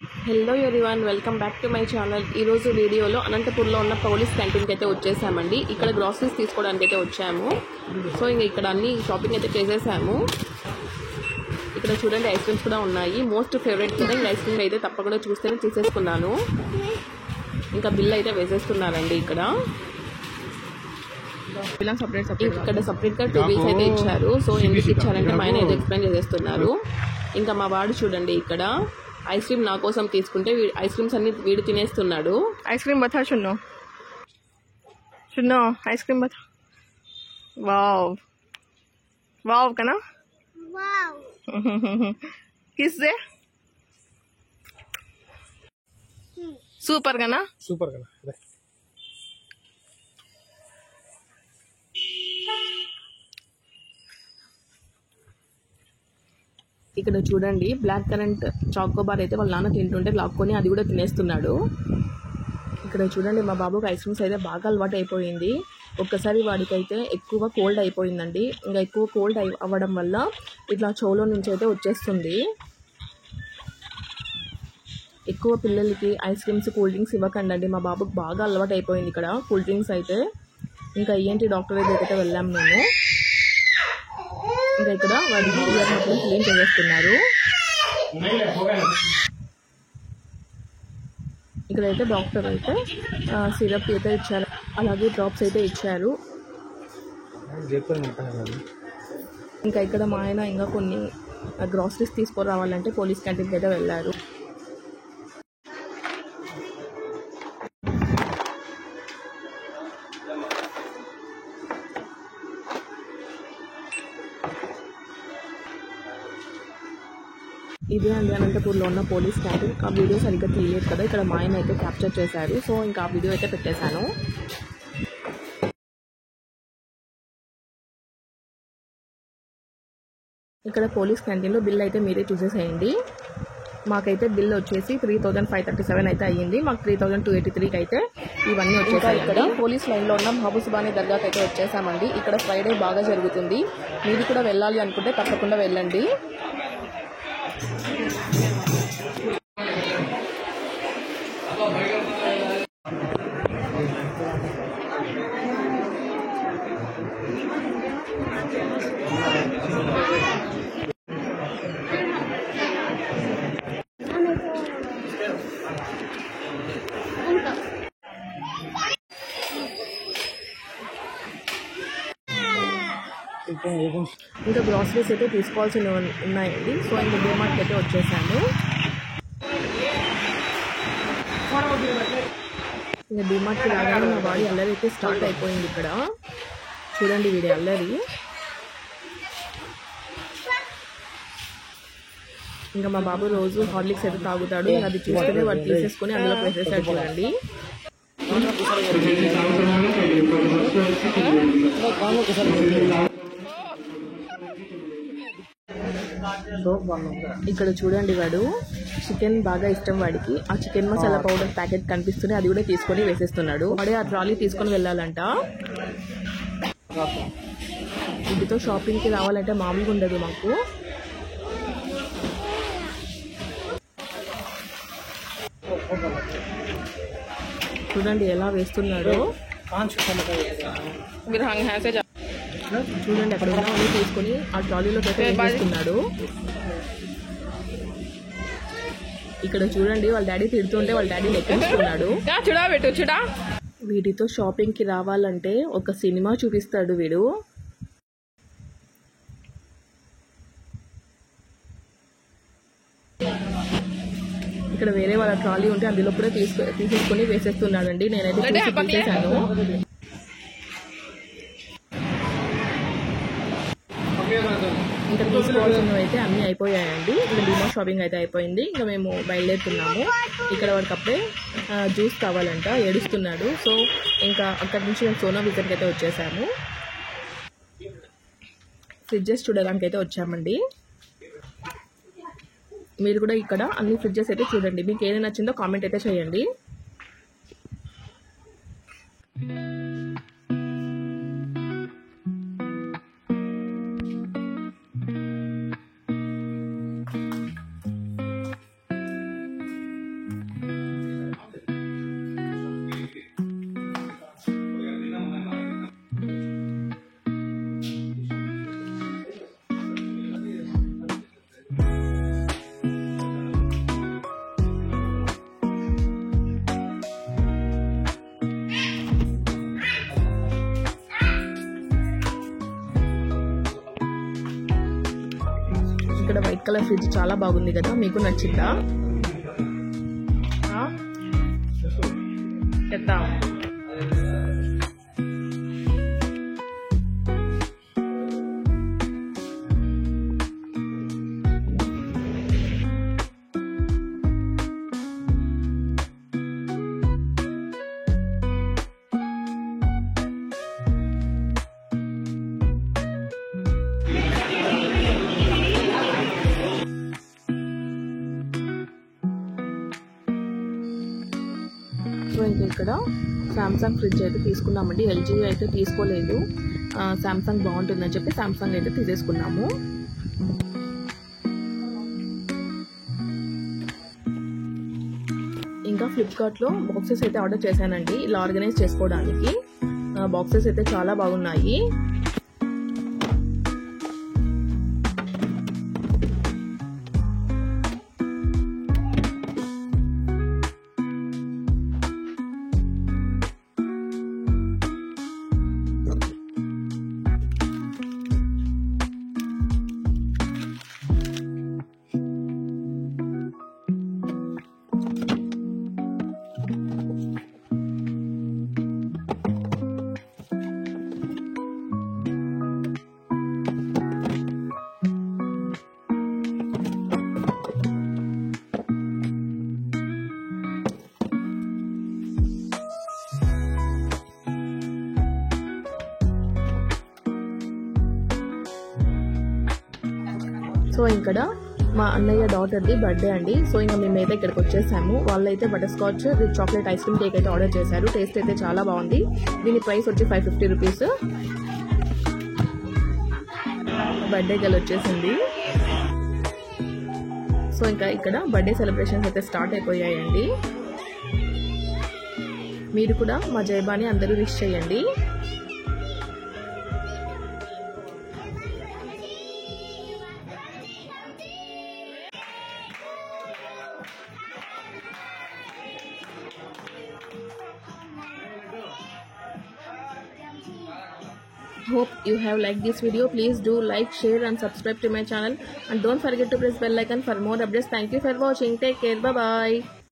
Hello everyone, welcome back to my channel. ఈరోజు వీడియోలో అనంతపూర్లో ఉన్న పోలీస్ క్యాంటీన్కి అయితే వచ్చేసామండి. ఇక్కడ గ్రాసరీస్ తీసుకోవడానికి అయితే వచ్చాము. సో ఇక్కడ అన్ని షాపింగ్ అయితే చేసేసాము. ఇక్కడ చూడండి, ఐస్ క్రీమ్స్ కూడా ఉన్నాయి. మోస్ట్ ఫేవరెట్ కూడా ఇంకా ఐస్ క్రీమ్ అయితే తప్పకుండా చూస్తేనే తీసేసుకున్నాను. ఇంకా బిల్ అయితే వేసేస్తున్నానండి. ఇక్కడ సపరేట్గా 2 బిల్స్ అయితే ఇచ్చారు. సో ఎందుకు ఇచ్చారంటే మా ఆయన ఏదో ఎక్స్ప్లెయిన్ చేసేస్తున్నారు. ఇంకా మా వాడు చూడండి, ఇక్కడ ఐస్ క్రీమ్ నా కోసం తీసుకుంటే ఐస్ క్రీమ్స్ అన్ని వీడు తినేస్తున్నాడు. ఐస్ క్రీమ్ బతా చున్ను చున్ను ఐస్ క్రీమ్ బతా. వావ్ వావ్ కనా వావ్ किस दे సూపర్ కనా సూపర్ కదా. ఇక్కడ చూడండి, బ్లాక్ కరెంట్ చాకోబార్ అయితే వాళ్ళ నాన్న తింటుంటే లాక్కొని అది కూడా తినేస్తున్నాడు. ఇక్కడ చూడండి, మా బాబుకి ఐస్ క్రీమ్స్ అయితే బాగా అలవాటు అయిపోయింది. ఒక్కసారి వాడికైతే ఎక్కువ కోల్డ్ అయిపోయిందండి. ఇంకా ఎక్కువ కోల్డ్ అవ్వడం వల్ల ఇట్లా చెవులో నుంచి అయితే వచ్చేస్తుంది. ఎక్కువ పిల్లలకి ఐస్ క్రీమ్స్, కూల్ డ్రింక్స్ ఇవ్వకండి. మా బాబుకి బాగా అలవాటు అయిపోయింది ఇక్కడ కూల్ డ్రింక్స్ అయితే. ఇంకా ఏంటి డాక్టర్ దగ్గరికి వెళ్ళాము మేము. ఇంకా ఇక్కడ వాడి ఇయర్ మొత్తం క్లీన్ చేసేస్తున్నారు. ఇక్కడైతే డాక్టర్ అయితే సిరప్ అయితే ఇచ్చారు, అలాగే డ్రాప్స్ అయితే ఇచ్చారు. ఇంకా ఇక్కడ మా ఆయన ఇంకా కొన్ని గ్రాసరీస్ తీసుకురావాలంటే పోలీస్ క్యాంటీన్కి అయితే వెళ్ళారు. ఇదే అండి అనంతపూర్లో ఉన్న పోలీస్ క్యాంటీన్. ఆ వీడియో సరిగ్గా తీయలేదు కదా, ఇక్కడ మా ఆయన అయితే క్యాప్చర్ చేశారు. సో ఇంకా ఆ వీడియో అయితే పెట్టేశాను. ఇక్కడ పోలీస్ క్యాంటీన్లో బిల్ అయితే మీరే చూసేసేయండి. మాకైతే బిల్ వచ్చేసి 3537 అయితే అయ్యింది. మాకు 3283కి అయితే ఇవన్నీ వచ్చేసాయి. ఇక్కడ పోలీస్ లైన్లో ఉన్న మహబూబాని దర్గాకి అయితే వచ్చేసామండి. ఇక్కడ ఫ్రైడే బాగా జరుగుతుంది. మీరు కూడా వెళ్ళాలి అనుకుంటే తప్పకుండా వెళ్ళండి. ఇంకా గ్రాసరీస్ అయితే తీసుకోవాల్సినవి ఉన్నాయండి. సో ఇంకా డిమార్ట్కి అయితే వచ్చేసాను. ఇంకా డిమార్ట్కి రాగానే మా బాడీ అల్లరి అయితే స్టార్ట్ అయిపోయింది. ఇక్కడ చూడండి, వీడి అల్లరి. ఇంకా మా బాబు రోజు హార్లిక్స్ అయితే తాగుతాడు. అది చూస్తేనే వాడు తీసేసుకొని అందులో వేసేసాడు. చూడండి, ఇక్కడ చూడండి, వాడు చికెన్ బాగా ఇష్టం వాడికి. ఆ చికెన్ మసాలా పౌడర్ ప్యాకెట్ కనిపిస్తుంది, అది కూడా తీసుకొని వేసేస్తున్నాడు. వాడే ఆ ట్రాలీ తీసుకొని వెళ్ళాలంట. వీటితో షాపింగ్కి రావాలంటే మామూలుగా ఉండదు మాకు. చూడండి ఎలా వేస్తున్నాడో. చూడండి, అక్కడ ఉన్నవన్నీ తీసుకొని ఆ ట్రాలీలోకి అయితే వేస్తున్నాడు. ఇక్కడ చూడండి, వాళ్ళ డాడీ తిడుతుంటే వాళ్ళ డాడీ లెక్కిస్తున్నాడు. వీటితో షాపింగ్కి రావాలంటే ఒక సినిమా చూపిస్తాడు వీడు. ఇక్కడ వేరే వాళ్ళ ట్రాలీ ఉంటే అందులో కూడా తీసేసుకొని వేసేస్తున్నాడండి. నేనైతే తీసేసాను. ఇంకా తీసుకోవాల్సినవి అయితే అన్నీ అయిపోయాయండి. ఇంకా డిమార్ట్ షాపింగ్ అయితే అయిపోయింది. ఇంకా మేము బయలుదేరుతున్నాము. ఇక్కడ వాడికి అప్పుడే జ్యూస్ కావాలంట, ఏడుస్తున్నాడు. సో ఇంకా అక్కడి నుంచి మేము సోనా విజన్కి అయితే వచ్చేసాము. ఫ్రిడ్జెస్ చూడడానికి అయితే వచ్చామండి. మీరు కూడా ఇక్కడ అన్ని ఫ్రిడ్జెస్ అయితే చూడండి. మీకు ఏది నచ్చిందో కామెంట్ అయితే చేయండి. కలర్ ఫ్రిడ్జ్ చాలా బాగుంది కదా, మీకు నచ్చిందా? చెప్తా. సో ఇంకా ఇక్కడ సామ్సంగ్ ఫ్రిడ్జ్ అయితే తీసుకున్నామండి. ఎల్జీ అయితే తీసుకోలేదు, సామ్సంగ్ బాగుంటుందని చెప్పి సామ్సంగ్ అయితే తీసేసుకున్నాము. ఇంకా ఫ్లిప్కార్ట్లో బాక్సెస్ అయితే ఆర్డర్ చేశానండి, ఇలా ఆర్గనైజ్ చేసుకోవడానికి. బాక్సెస్ అయితే చాలా బాగున్నాయి. సో ఇక్కడ మా అన్నయ్య డాటర్ది బర్త్డే అండి. సో ఇంకా మేమైతే ఇక్కడికి వచ్చేసాము. వాళ్ళైతే butter scotch with chocolate ice cream cake అయితే ఆర్డర్ చేశారు. టేస్ట్ అయితే చాలా బాగుంది. దీని ప్రైస్ వచ్చి 550 రూపీస్. బర్త్డే గల్ వచ్చేసింది. సో ఇంకా ఇక్కడ బర్త్డే సెలబ్రేషన్స్ అయితే స్టార్ట్ అయిపోయాయండి. మీరు కూడా మా జైబాని అందరూ విష్ చేయండి. Hope you have liked this video. Please do like, share and subscribe to my channel, and don't forget to press bell icon for more updates. Thank you for watching. Take care. Bye bye.